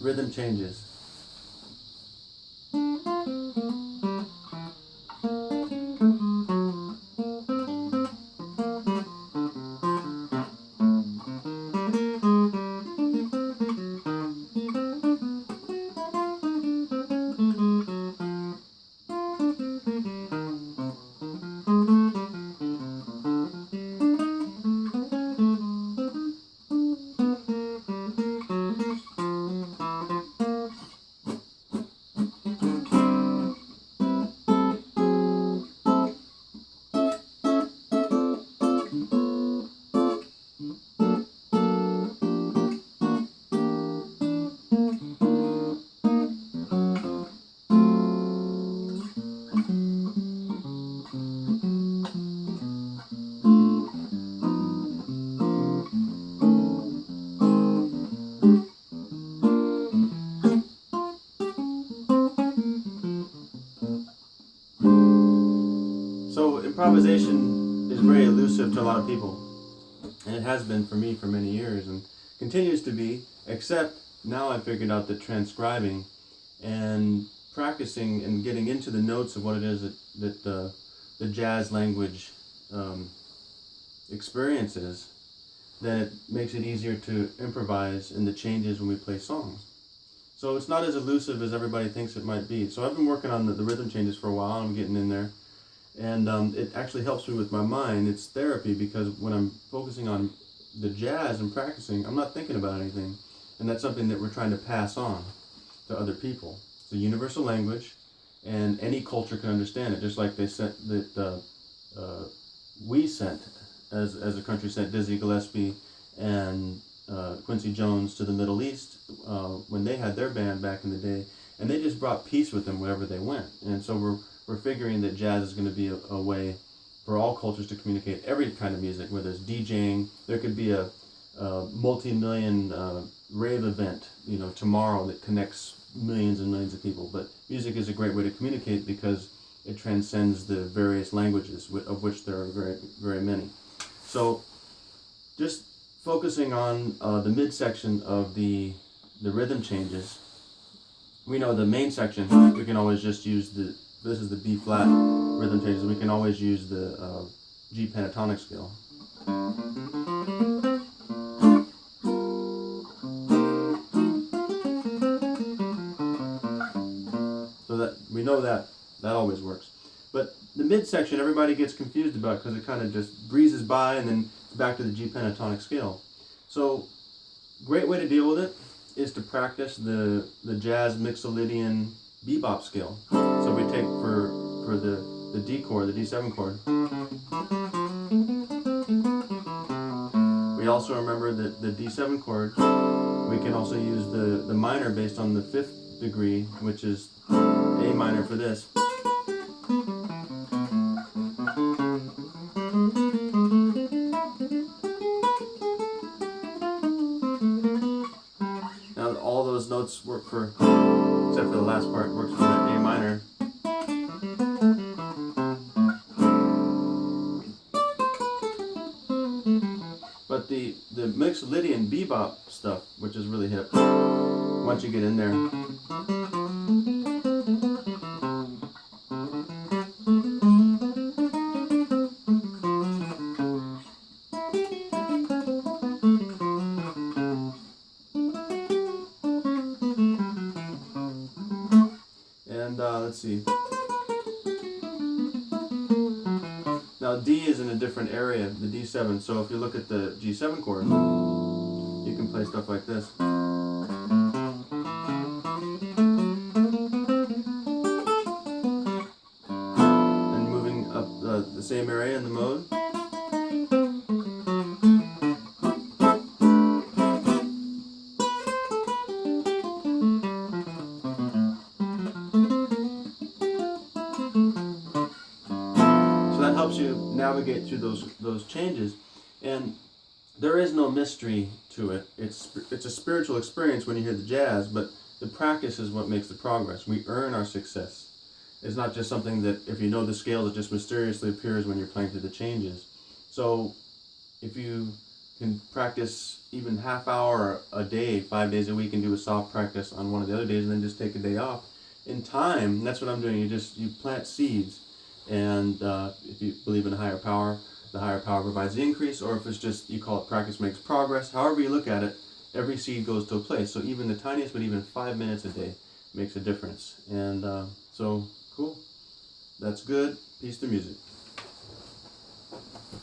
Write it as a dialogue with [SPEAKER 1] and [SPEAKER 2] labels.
[SPEAKER 1] Rhythm changes. So improvisation is very elusive to a lot of people, and it has been for me for many years, and continues to be. Except now I figured out that transcribing and practicing and getting into the notes of what it is that the jazz language experiences, then it makes it easier to improvise in the changes when we play songs. So it's not as elusive as everybody thinks it might be. So I've been working on the rhythm changes for a while. I'm getting in there. And it actually helps me with my mind. It's therapy because when I'm focusing on the jazz and practicing, I'm not thinking about anything. And that's something that we're trying to pass on to other people. It's a universal language, and any culture can understand it. Just like they sent that we sent, as a country, sent Dizzy Gillespie and Quincy Jones to the Middle East when they had their band back in the day, and they just brought peace with them wherever they went. And so we're figuring that jazz is going to be a way for all cultures to communicate every kind of music, whether it's DJing. There could be a multi-million rave event, tomorrow that connects millions and millions of people. But music is a great way to communicate because it transcends the various languages, of which there are very, very many. So just focusing on the midsection of the rhythm changes, we know the main section, we can always just use this is the B flat rhythm changes, we can always use the G pentatonic scale. So that we know that always works. But the midsection everybody gets confused about because it kind of just breezes by and then it's back to the G pentatonic scale. So great way to deal with it is to practice the jazz mixolydian bebop scale. So we take for the D chord, the D7 chord. We also remember that the D7 chord, we can also use the minor based on the 5th degree, which is A minor for this. Now all those notes work for, except for the last part, works for the A minor. But the mixolydian bebop stuff, which is really hip, once you get in there, and let's see. Now D is in a different area, the D7, so if you look at the G7 chord, you can play stuff like this. And moving up the same area in the mode. That helps you navigate through those changes, and there is no mystery to it. It's a spiritual experience when you hear the jazz, but the practice is what makes the progress. We earn our success. It's not just something that if you know the scale, it just mysteriously appears when you're playing through the changes. So if you can practice even half hour a day, 5 days a week, and do a soft practice on one of the other days, and then just take a day off. In time, that's what I'm doing. You plant seeds, and if you believe in a higher power, the higher power provides the increase, or if it's just, you call it practice makes progress. However you look at it, every seed goes to a place. So even the tiniest, but even 5 minutes a day makes a difference. And so, cool. That's good. Peace to music.